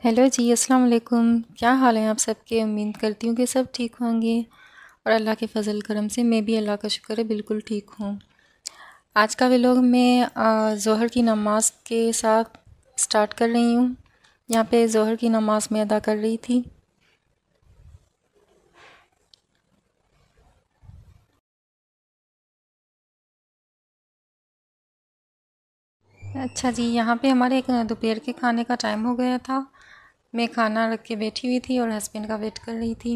Hello जी, अस्सलाम वालेकुम। क्या हाल है आप सबके? उम्मीद करती हूँ कि सब ठीक होंगे और अल्लाह के फ़ज़ल करम से मैं भी अल्लाह का शुक्र है बिल्कुल ठीक हूँ। आज का व्लॉग मैं ज़ोहर की नमाज़ के साथ स्टार्ट कर रही हूँ। यहाँ पे ज़ोहर की नमाज़ मैं अदा कर रही थी। अच्छा जी, यहाँ पे हमारे एक दोपहर के खाने का टाइम हो गया था। मैं खाना रख के बैठी हुई थी और हस्बैंड का वेट कर रही थी।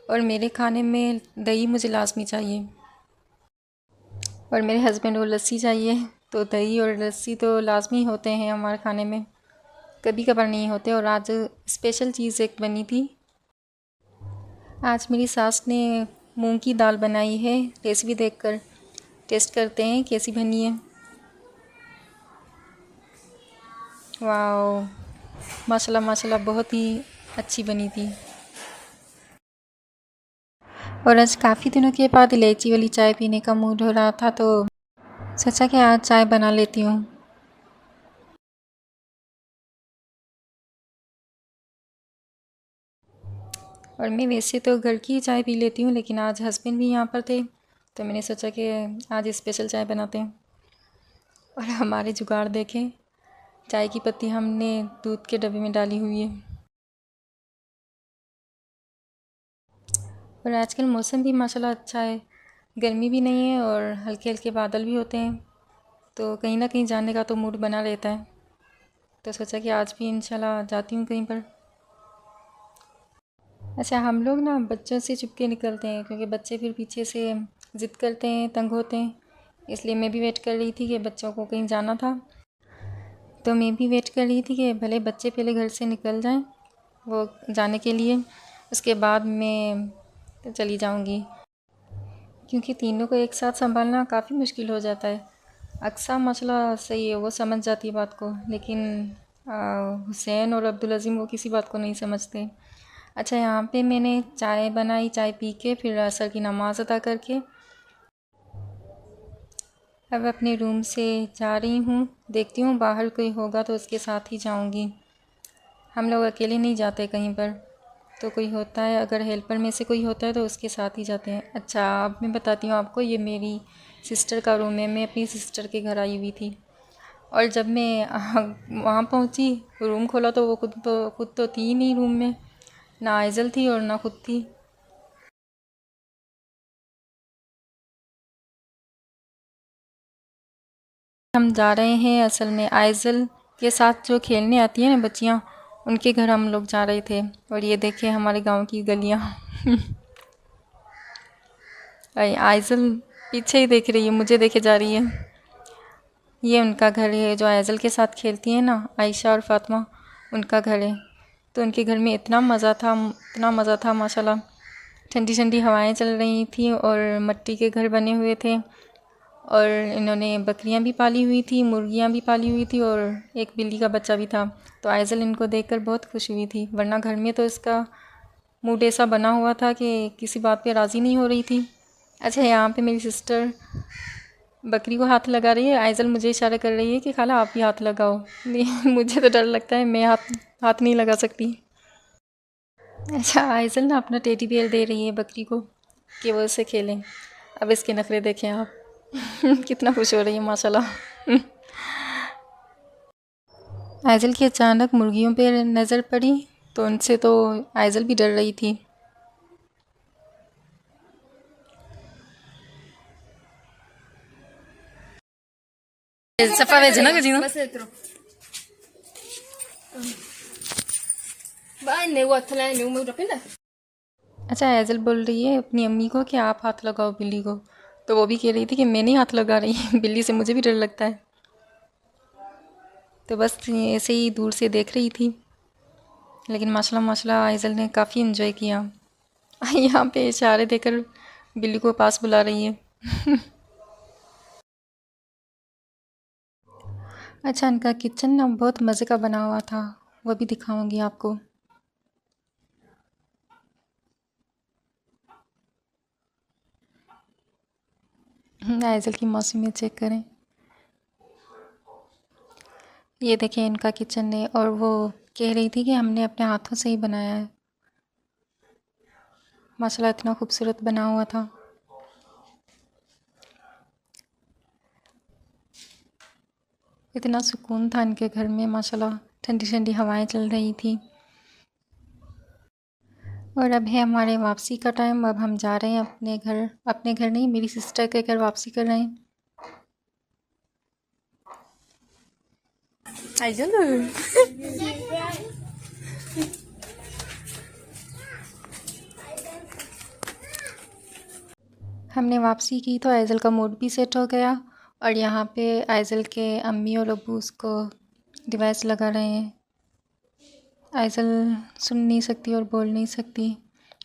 और मेरे खाने में दही मुझे लाज़मी चाहिए और मेरे हस्बैंड को लस्सी चाहिए। तो दही और लस्सी तो लाज़मी होते हैं हमारे खाने में, कभी कभार नहीं होते। और आज स्पेशल चीज़ एक बनी थी। आज मेरी सास ने मूंग की दाल बनाई है। रेसिपी देखकर टेस्ट करते हैं कैसी बनी है। वाह, माशाल्लाह माशाल्लाह, बहुत ही अच्छी बनी थी। और आज काफ़ी दिनों के बाद इलायची वाली चाय पीने का मूड हो रहा था, तो सोचा कि आज चाय बना लेती हूँ। और मैं वैसे तो घर की चाय पी लेती हूँ, लेकिन आज हस्बैंड भी यहाँ पर थे तो मैंने सोचा कि आज स्पेशल चाय बनाते हैं। और हमारे जुगाड़ देखें, चाय की पत्ती हमने दूध के डब्बे में डाली हुई है। और आजकल मौसम भी माशाल्लाह अच्छा है, गर्मी भी नहीं है और हल्के हल्के बादल भी होते हैं, तो कहीं ना कहीं जाने का तो मूड बना रहता है। तो सोचा कि आज भी इंशाल्लाह जाती हूँ कहीं पर। अच्छा, हम लोग ना बच्चों से चुपके निकलते हैं क्योंकि बच्चे फिर पीछे से ज़िद करते हैं, तंग होते हैं। इसलिए मैं भी वेट कर रही थी कि बच्चों को कहीं जाना था, तो मैं भी वेट कर रही थी कि भले बच्चे पहले घर से निकल जाएं वो जाने के लिए, उसके बाद मैं चली जाऊंगी। क्योंकि तीनों को एक साथ संभालना काफ़ी मुश्किल हो जाता है। अक्सा माशाल्लाह सही है, वो समझ जाती है बात को, लेकिन हुसैन और अब्दुल अज़ीम वो किसी बात को नहीं समझते। अच्छा, यहाँ पे मैंने चाय बनाई, चाय पी के फिर असर की नमाज़ अदा करके अब अपने रूम से जा रही हूँ। देखती हूँ बाहर कोई होगा तो उसके साथ ही जाऊँगी। हम लोग अकेले नहीं जाते कहीं पर, तो कोई होता है, अगर हेल्पर में से कोई होता है तो उसके साथ ही जाते हैं। अच्छा, अब मैं बताती हूँ आपको, ये मेरी सिस्टर का रूम है। मैं अपनी सिस्टर के घर आई हुई थी और जब मैं वहाँ पहुँची, रूम खोला तो वो खुद तो थी नहीं रूम में, ना आइज़ल थी और ना खुद थी। हम जा रहे हैं असल में आइज़ल के साथ जो खेलने आती है ना बच्चियाँ, उनके घर हम लोग जा रहे थे। और ये देखिए हमारे गांव की गलियाँ। आइज़ल पीछे ही देख रही है, मुझे देखे जा रही है। ये उनका घर है जो आइज़ल के साथ खेलती है ना, आयशा और फातिमा, उनका घर है। तो उनके घर में इतना मज़ा था, इतना मज़ा था माशाल्लाह। ठंडी ठंडी हवाएं चल रही थी और मट्टी के घर बने हुए थे। और इन्होंने बकरियां भी पाली हुई थी, मुर्गियां भी पाली हुई थी और एक बिल्ली का बच्चा भी था। तो आइज़ल इनको देखकर बहुत खुश हुई थी, वरना घर में तो इसका मूड ऐसा बना हुआ था कि किसी बात पे राज़ी नहीं हो रही थी। अच्छा, यहाँ पे मेरी सिस्टर बकरी को हाथ लगा रही है। आइज़ल मुझे इशारा कर रही है कि खाला आप भी हाथ लगाओ। नहीं, मुझे तो डर लगता है, मैं हाथ हाथ नहीं लगा सकती। अच्छा, आइज़ल ना अपना टेडी बियर दे रही है बकरी को कि वो उससे खेलें। अब इसके नखरे देखें आप। कितना खुश हो रही है माशाल्लाह। आइज़ल की अचानक मुर्गियों पे नज़र पड़ी तो उनसे तो आइज़ल भी डर रही थी। सफ़ा भेजना कि जीना। अच्छा, आइज़ल बोल रही है अपनी अम्मी को कि आप हाथ लगाओ बिल्ली को, तो वो भी कह रही थी कि मैं नहीं हाथ लगा रही, बिल्ली से मुझे भी डर लगता है। तो बस ऐसे ही दूर से देख रही थी, लेकिन माशाल्लाह माशाल्लाह आइज़ल ने काफ़ी इन्जॉय किया। यहाँ पे इशारे देकर बिल्ली को पास बुला रही है। अच्छा, इनका किचन ना बहुत मज़े का बना हुआ था, वो भी दिखाऊंगी आपको। आइज़ल की मौसमी चेक करें। ये देखिए इनका किचन है, और वो कह रही थी कि हमने अपने हाथों से ही बनाया है। माशाल्लाह इतना खूबसूरत बना हुआ था। इतना सुकून था इनके घर में माशाल्लाह, ठंडी ठंडी हवाएं चल रही थी। और अब है हमारे वापसी का टाइम। अब हम जा रहे हैं अपने घर, अपने घर नहीं, मेरी सिस्टर के घर वापसी कर रहे हैं। आइजल हमने वापसी की तो आइज़ल का मूड भी सेट हो गया, और यहाँ पे आइज़ल के अम्मी और अब्बू उसको डिवाइस लगा रहे हैं। आइज़ल सुन नहीं सकती और बोल नहीं सकती।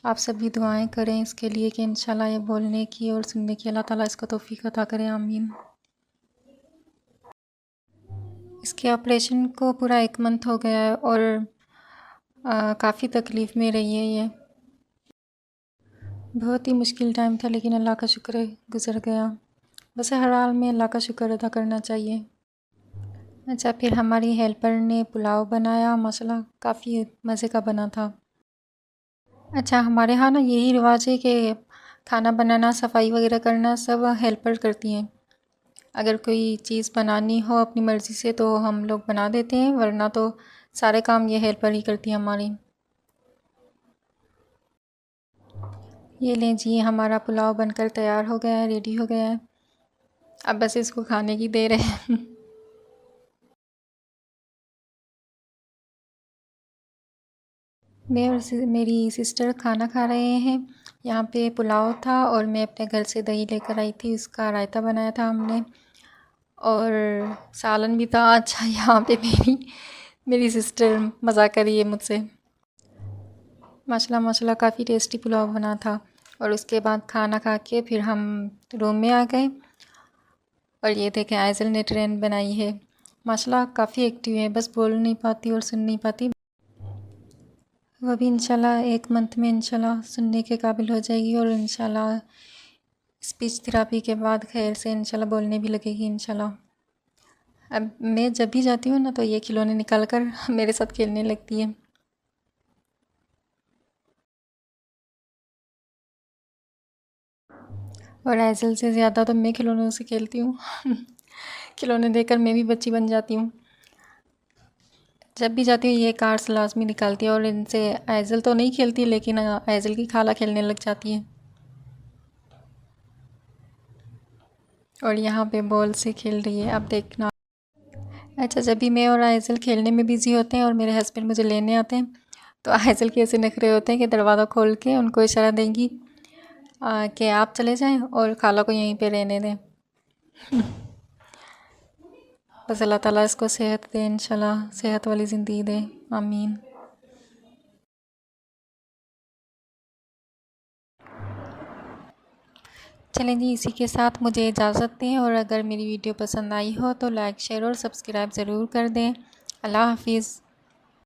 आप सभी दुआएं करें इसके लिए कि इंशाल्लाह ये बोलने की और सुनने की अल्लाह ताला इसको तौफीक अता करें, आमीन। इसके ऑपरेशन को पूरा 1 मंथ हो गया है, और काफ़ी तकलीफ़ में रही है ये। बहुत ही मुश्किल टाइम था, लेकिन अल्लाह का शुक्र है गुज़र गया। बस हर हाल में अल्लाह का शुक्र अदा करना चाहिए। अच्छा, फिर हमारी हेल्पर ने पुलाव बनाया, माशाल्लाह काफ़ी मज़े का बना था। अच्छा, हमारे यहाँ ना यही रिवाज है कि खाना बनाना, सफाई वगैरह करना सब हेल्पर करती हैं। अगर कोई चीज़ बनानी हो अपनी मर्ज़ी से तो हम लोग बना देते हैं, वरना तो सारे काम ये हेल्पर ही करती हैं हमारी। ये लें जी, हमारा पुलाव बनकर तैयार हो गया है, रेडी हो गया है। अब बस इसको खाने की देर है। मैं और मेरी सिस्टर खाना खा रहे हैं। यहाँ पे पुलाव था, और मैं अपने घर से दही लेकर आई थी, उसका रायता बनाया था हमने, और सालन भी था। अच्छा, यहाँ पे मेरी सिस्टर मज़ाक कर रही है मुझसे। माशाल्लाह माशाल्लाह काफ़ी टेस्टी पुलाव बना था। और उसके बाद खाना खा के फिर हम रूम में आ गए, और ये देखें आइज़ल ने ट्रेन बनाई है। माशाल्लाह काफ़ी एक्टिव है, बस बोल नहीं पाती और सुन नहीं पाती। वो भी इंशाल्लाह 1 मंथ में इंशाल्लाह सुनने के काबिल हो जाएगी, और इंशाल्लाह स्पीच थेरेपी के बाद खैर से इंशाल्लाह बोलने भी लगेगी इंशाल्लाह। अब मैं जब भी जाती हूँ ना तो ये खिलौने निकाल कर मेरे साथ खेलने लगती है। और आइज़ल से ज़्यादा तो मैं खिलौनों से खेलती हूँ। खिलौने देखकर मैं भी बच्ची बन जाती हूँ। जब भी जाती हूँ ये कार्ड्स लाजमी निकालती है, और इनसे आइज़ल तो नहीं खेलती, लेकिन आइज़ल की खाला खेलने लग जाती है। और यहाँ पे बॉल से खेल रही है, अब देखना। अच्छा, जब भी मैं और आइज़ल खेलने में बिज़ी होते हैं और मेरे हस्बैंड मुझे लेने आते हैं, तो आइज़ल के ऐसे नखरे होते हैं कि दरवाज़ा खोल के उनको इशारा देंगी कि आप चले जाएं और खाला को यहीं पे रहने दें। बस अल्लाह ताला इसको सेहत दे, इंशाल्लाह सेहत वाली ज़िंदगी दे, आमीन। चलें जी, इसी के साथ मुझे इजाज़त दें, और अगर मेरी वीडियो पसंद आई हो तो लाइक, शेयर और सब्सक्राइब ज़रूर कर दें। अल्लाह हाफिज़।